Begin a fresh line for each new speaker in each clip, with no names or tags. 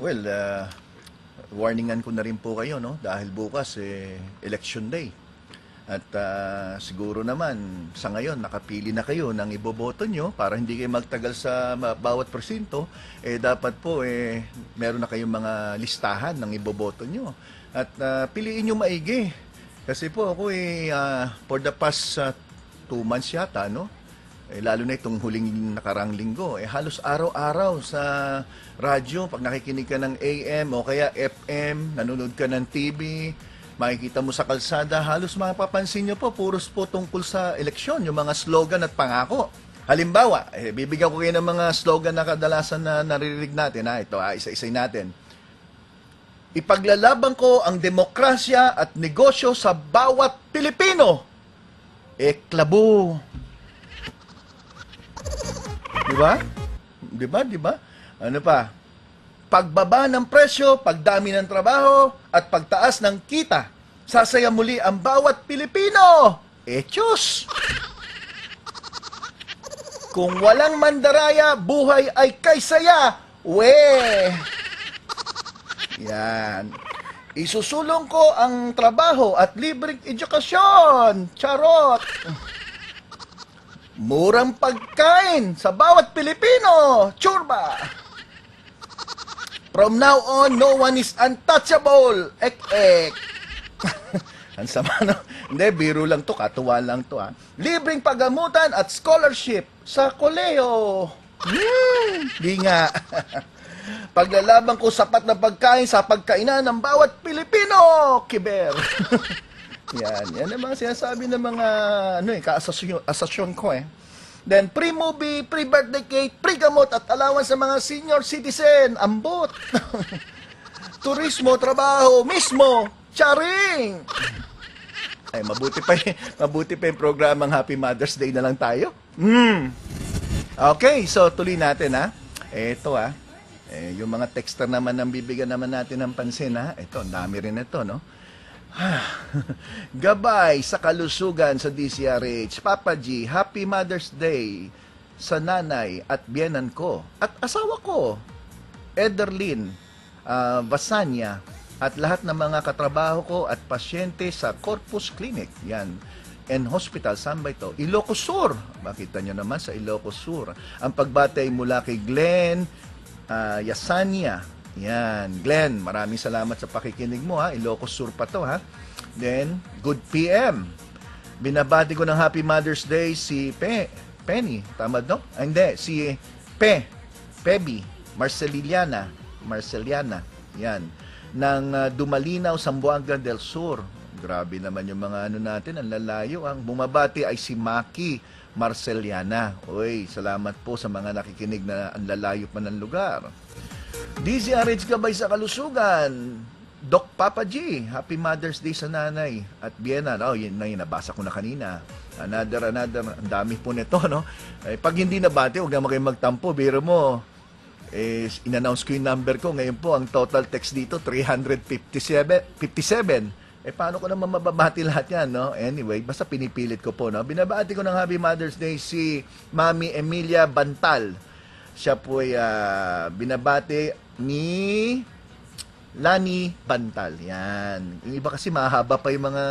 Well, warningan ko na rin po kayo, no? Dahil bukas, election day. At siguro naman, sa ngayon, nakapili na kayo ng iboboto nyo para hindi kayo magtagal sa bawat presinto. Dapat po, meron na kayong mga listahan ng iboboto nyo. At piliin nyo maigi. Kasi po ako, for the past 2 months yata, no? Lalo na itong huling nakarang linggo, halos araw-araw sa radyo, pag nakikinig ka ng AM o kaya FM, nanonood ka ng TV, makikita mo sa kalsada, halos mapapansin nyo po, puros po tungkol sa eleksyon, yung mga slogan at pangako. Halimbawa, bibigyan ko kayo ng mga slogan na kadalasan na naririnig natin. Ito, isa-isay natin. Ipaglalaban ko ang demokrasya at negosyo sa bawat Pilipino. Klabo. Diba? Ano pa? Pagbaba ng presyo, pagdami ng trabaho, at pagtaas ng kita. Sasaya muli ang bawat Pilipino. Tiyos! Kung walang mandaraya, buhay ay kay saya. Yan. Isusulong ko ang trabaho at libreng edukasyon. Charot! Murang pagkain sa bawat Pilipino. Churba! From now on, no one is untouchable. Ek. Ang sama, no? Hindi, biro lang to, katuwa lang to, ha? Libreng pagamutan at scholarship sa koleyo. Di nga. Paglalaban ko sapat na pagkain sa pagkainan ng bawat Pilipino. Kiber. Yan ang mga sinasabi ng mga kaasasyon ko. Then, pre-movie, pre-birthday cake, pre-gamot at allowance sa mga senior citizen. Ambot. Turismo, trabaho, mismo. Charing. Mabuti pa yung programang Happy Mother's Day na lang tayo. Okay, so tuloy natin, ha. Ito, ha. Yung mga texter naman ang bibigyan naman natin ng pansin, ha. Ito, ang dami rin ito, no. Gabay sa kalusugan sa DCRH. Papa G, Happy Mother's Day sa nanay at biyenan ko at asawa ko, Ederlyn Vasanya, at lahat ng mga katrabaho ko at pasyente sa Corpus Clinic. Yan. And Hospital, saan ba ito? Ilocos Sur. Makita nyo naman sa Ilocos Sur. Ang pagbatay mula kay Glenn Yasania. Yan, Glenn, maraming salamat sa pakikinig mo, ha. Ilocos Sur pa to, ha. Then, good PM. Binabati ko ng Happy Mother's Day si Penny, tama, no? Hindi, si Pebi, Marceliana, yan, ng Dumalinaw, Zamboanga del Sur. Grabe naman yung mga natin, ang lalayo. Ang bumabati ay si Maki Marceliana. Uy, salamat po sa mga nakikinig na ang lalayo pa ng lugar. DZRH Gabay sa kalusugan. Doc Papa G, Happy Mother's Day sa nanay at biyena. Yun na yun, nabasa ko na kanina. Another, ang dami po nito, no? Pag hindi nabati, huwag naman kayo magtampo. Biro mo, in-announce ko yung number ko. Ngayon po, ang total text dito, 357. Paano ko naman mababati lahat yan, no? Anyway, basta pinipilit ko po, no? Binabati ko ng Happy Mother's Day si Mami Emilia Bantal. Siya po ay binabati ni Lani Bantal. Yan. Yung iba kasi mahaba pa yung mga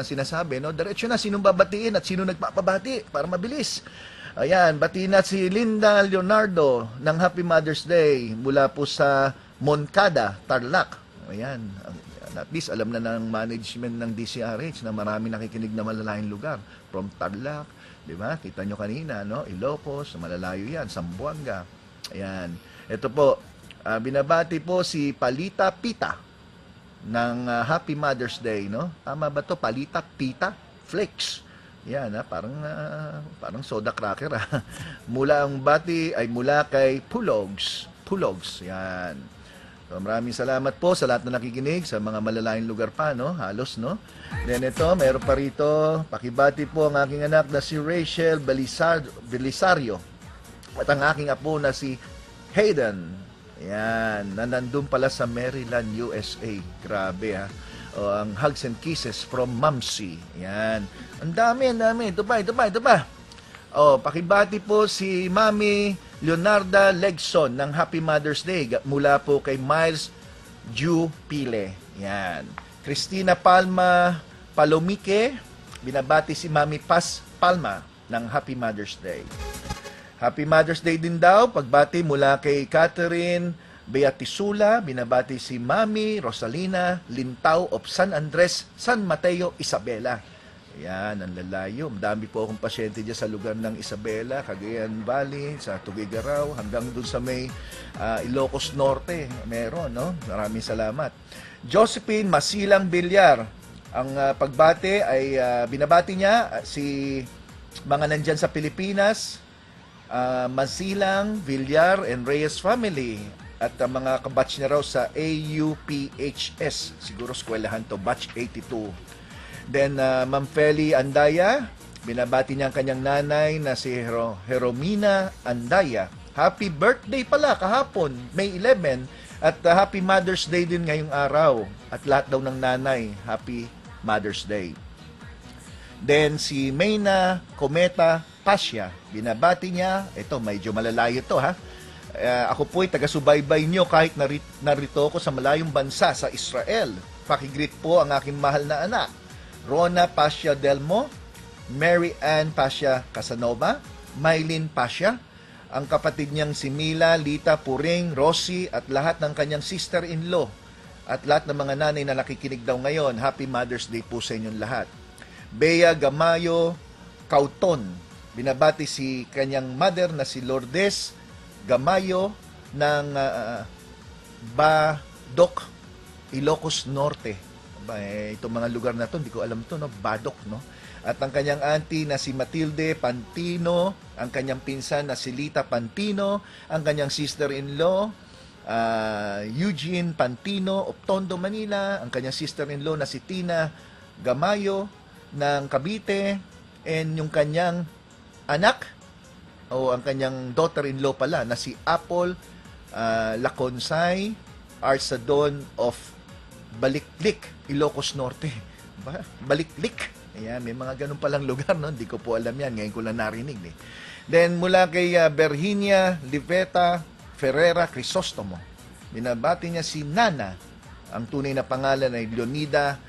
sinasabi, no? Diretso na sinong babatiin at sino nagpapabati para mabilis. Ayan, bati na si Linda Leonardo ng Happy Mother's Day mula po sa Moncada, Tarlac. Ayan. At least alam na ng management ng DCRH na marami nakikinig na malalayong lugar. From Tarlac, di ba? Kita nyo kanina, no? Ilocos, malalayo yan, Zamboanga. Ayan. Ito po, binabati po si Palita Pita ng Happy Mother's Day, no? Tama ba to? Palita Pita Flakes. Yan, parang soda cracker, ha? Mula ang bati ay mula kay Pulogs. Yan. So, maraming salamat po sa lahat na nakikinig sa mga malalayong lugar pa, no? Halos, no? Then ito, meron pa rito, pakibati po ang aking anak na si Rachel Belisario at ang aking apo na si Hayden. Yan, na nandun pala sa Maryland, USA. Grabe, ha? O, ang hugs and kisses from Mamsi. Yan. Ang dami. Ito pa. O, pakibati po si Mami Leonarda Legson ng Happy Mother's Day mula po kay Miles Ju Pile. Yan. Christina Palma Palomique, binabati si Mami Paz Palma ng Happy Mother's Day. Happy Mother's Day din daw, pagbati mula kay Catherine Beatisula, binabati si Mami Rosalina Lintaw of San Andres, San Mateo, Isabela. Ayan, ang lalayo. Dami po akong pasyente dyan sa lugar ng Isabela, Cagayan Valley, sa Tugigaraw, hanggang dun sa may Ilocos Norte. Meron, no? Maraming salamat. Josephine Masilang Bilyar, ang pagbati ay binabati niya si mga nandyan sa Pilipinas, Masilang, Villar, and Reyes family, at mga kabatch niya raw sa AUPHS, siguro eskwelahan to, batch 82. Then, Ma'am Feli Andaya, binabati niya ang kanyang nanay na si Heromina Andaya. Happy birthday pala kahapon, May 11, at Happy Mother's Day din ngayong araw. At lahat daw ng nanay, Happy Mother's Day. Then, si Mayna Cometa Pasya, binabati niya, ito, medyo malalayo to ha. Ako po'y taga-subaybay nyo kahit narito ako sa malayong bansa sa Israel. Pakigreet po ang aking mahal na anak, Rona Pasya Delmo, Mary Ann Pasya Casanova, Mylene Pasya, ang kapatid niyang si Mila, Lita Puring, Rosie, at lahat ng kanyang sister-in-law, at lahat ng mga nanay na nakikinig daw ngayon. Happy Mother's Day po sa inyong lahat. Bea Gamayo Cauton, binabati si kanyang mother na si Lourdes Gamayo ng Badok, Ilocos Norte. Itong mga lugar na to, hindi ko alam to, no? Badok, no? At ang kanyang auntie na si Matilde Pantino, ang kanyang pinsan na si Lita Pantino, ang kanyang sister-in-law, Eugene Pantino of Tondo, Manila, ang kanyang sister-in-law na si Tina Gamayo ng Cavite, and yung kanyang anak, o ang kanyang daughter-in-law pala na si Apple Laconsay Arsadon of Baliklik, Ilocos Norte. Baliklik. Ayan, may mga ganun palang lugar, no? Hindi ko po alam yan. Ngayon ko lang narinig. Then, mula kay Virginia Liveta Ferrera Crisostomo, binabati niya si Nana. Ang tunay na pangalan ay Leonida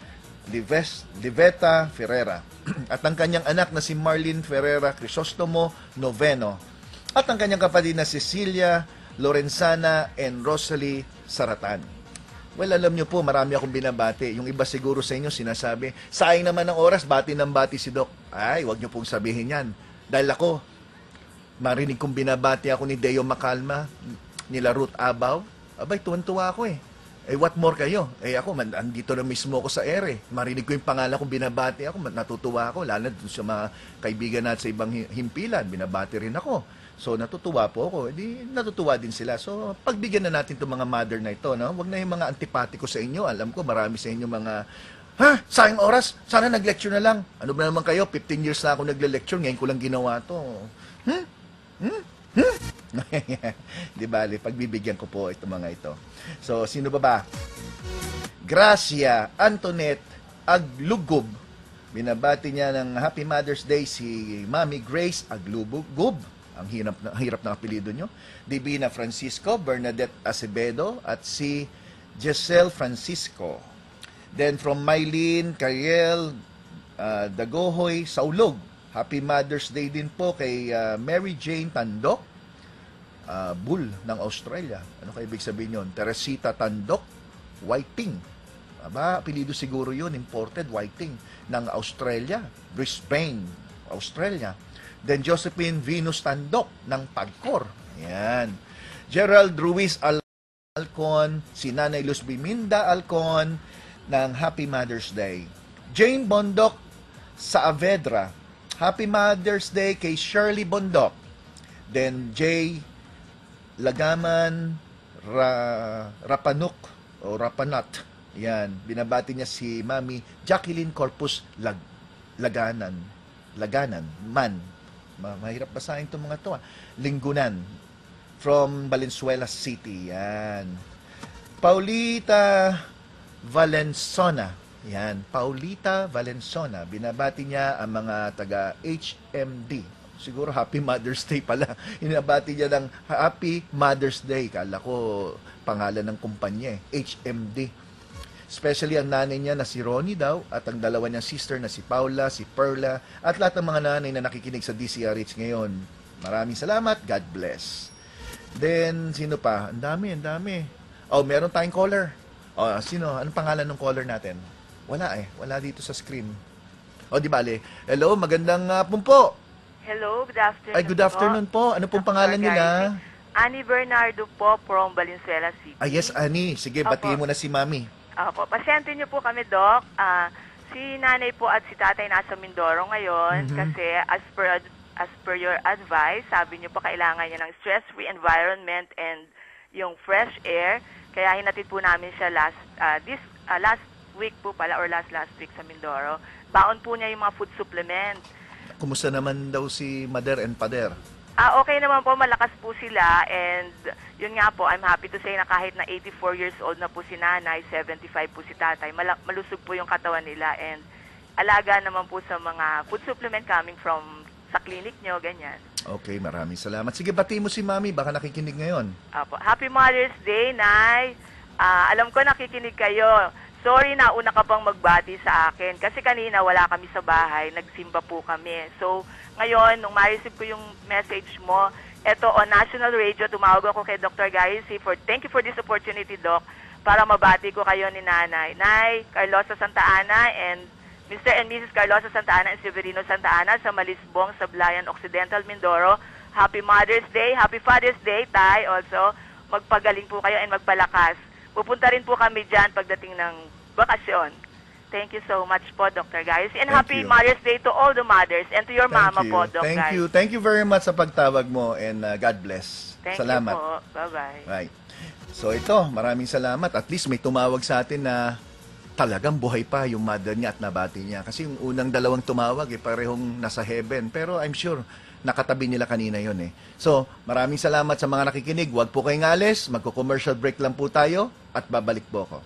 Liveta Ferrera. At ang kanyang anak na si Marlene Ferrera Crisostomo Noveno. At ang kanyang kapatid na Cecilia Lorenzana and Rosalie Saratan. Well, alam nyo po, marami akong binabati. Yung iba siguro sa inyo sinasabi, sayang naman ng oras, bati ng bati si Doc. Ay, wag nyo pong sabihin yan. Dahil ako, marinig kong binabati ako ni Deo Macalma, nila Ruth Abaw. Abay, tuwan-tuwa ako eh. What more kayo? Ako, andito na mismo ako sa ere. Marinig ko yung pangalan kong binabati ako, natutuwa ako. Lalo sa mga kaibigan natin sa ibang himpilan, binabati rin ako. So, natutuwa po ako. Natutuwa din sila. So, pagbigyan na natin itong mga mother na ito, no? Huwag na yung mga antipatiko sa inyo. Alam ko, marami sa inyo mga, sayang oras, sana nag-lecture na lang. Ano ba naman kayo? 15 years na ako nagle-lecture, ngayon ko lang ginawa to. Di bali, pagbibigyan ko po itong mga ito. So, sino ba? Gracia Antoinette Aglugob. Binabati niya ng Happy Mother's Day si Mami Grace Aglugob. Ang hirap na apelido nyo. Divina Francisco, Bernadette Acevedo, at si Giselle Francisco. Then from Mylene Cariel Dagohoy Saulog. Happy Mother's Day din po kay Mary Jane Tandok, Bull ng Australia. Ano kaya ibig sabihin yun? Teresita Tandok Whiting. Aba, apelido siguro yun, imported Whiting ng Australia, Brisbane, Australia. Then Josephine Venus Tandok ng Pagcor. Yan. Gerald Ruiz Alcon, si Nanay Luz Biminda Alcon ng Happy Mother's Day. Jane Bondok Saavedra, Happy Mother's Day kay Shirley Bondok. Then J. Lagaman Rapanuk o Rapanat. Yan, binabati niya si Mami Jacqueline Corpus Laganan Man. Mahirap basahin itong mga to. Linggunan from Valenzuela City. Yan. Paulita Valensona. Yan. Paulita Valensona. Binabati niya ang mga taga HMD. siguro Happy Mother's Day pala. Inabati niya ng Happy Mother's Day. Kala ko pangalan ng kumpanya HMD. Especially ang nanay niya na si Ronnie daw at ang dalawa niyang sister na si Paula, si Perla at lahat ng mga nanay na nakikinig sa DCRH ngayon. Maraming salamat. God bless. Then, sino pa? Ang dami, ang dami. Oh, meron tayong caller. Oh, sino? Anong pangalan ng caller natin? Wala Wala dito sa screen. Oh, di bale. Hello, magandang po.
Hello, good afternoon.
Ay, good afternoon po. Ano pong pangalan nila?
Annie Bernardo po from Valenzuela City.
Ah, yes, Annie. Sige,
Opo.
batiin mo na si Mami.
Opo, pasyente niyo po kami, Doc. Si nanay po at si tatay nasa Mindoro ngayon kasi as per your advice, sabi niyo po kailangan niya ng stress-free environment and yung fresh air. Kaya hinatid po namin siya last week po pala or last week sa Mindoro. Baon po niya yung mga food supplement.
Kumusta naman daw si Mother and Father?
Okay naman po, malakas po sila and yun nga po, I'm happy to say na kahit na 84 years old na po si nanay, 75 po si tatay, malusog po yung katawan nila and alaga naman po sa mga food supplement coming from sa clinic nyo, ganyan.
Okay, maraming salamat. Sige, bati mo si Mami, baka nakikinig ngayon.
Apo. Happy Mother's Day, Nay. Alam ko nakikinig kayo. Sorry na una ka pang magbati sa akin kasi kanina wala kami sa bahay, nagsimba po kami. So, ngayon, nung ma-receive ko yung message mo, eto on National Radio, tumawag ako kay Dr. Gary C. Thank you for this opportunity, Doc, para mabati ko kayo ni Nanay. Nay, Carlosa Santa Ana and Mr. and Mrs. Carlosa Santa Ana and Severino Santa Ana sa Malisbong, Sablayan, Occidental, Mindoro. Happy Mother's Day, Happy Father's Day, Tay. Also, magpagaling po kayo and magpalakas. Pupunta rin po kami dyan pagdating ng bakasyon. Thank you so much po, Dr. Gary. And happy Mother's Day to all the mothers and to your mama po, Dr. Gary.
Thank you very much sa pagtawag mo and God bless.
Thank
Salamat.
you po. Bye-bye.
Right. So ito, maraming salamat. At least may tumawag sa atin na talagang buhay pa yung mother niya at nabati niya. Kasi yung unang dalawang tumawag, parehong nasa heaven. Pero I'm sure, nakatabi nila kanina yon So, maraming salamat sa mga nakikinig. Huwag po kayong alis. Magko-commercial break lang po tayo at babalik po ako.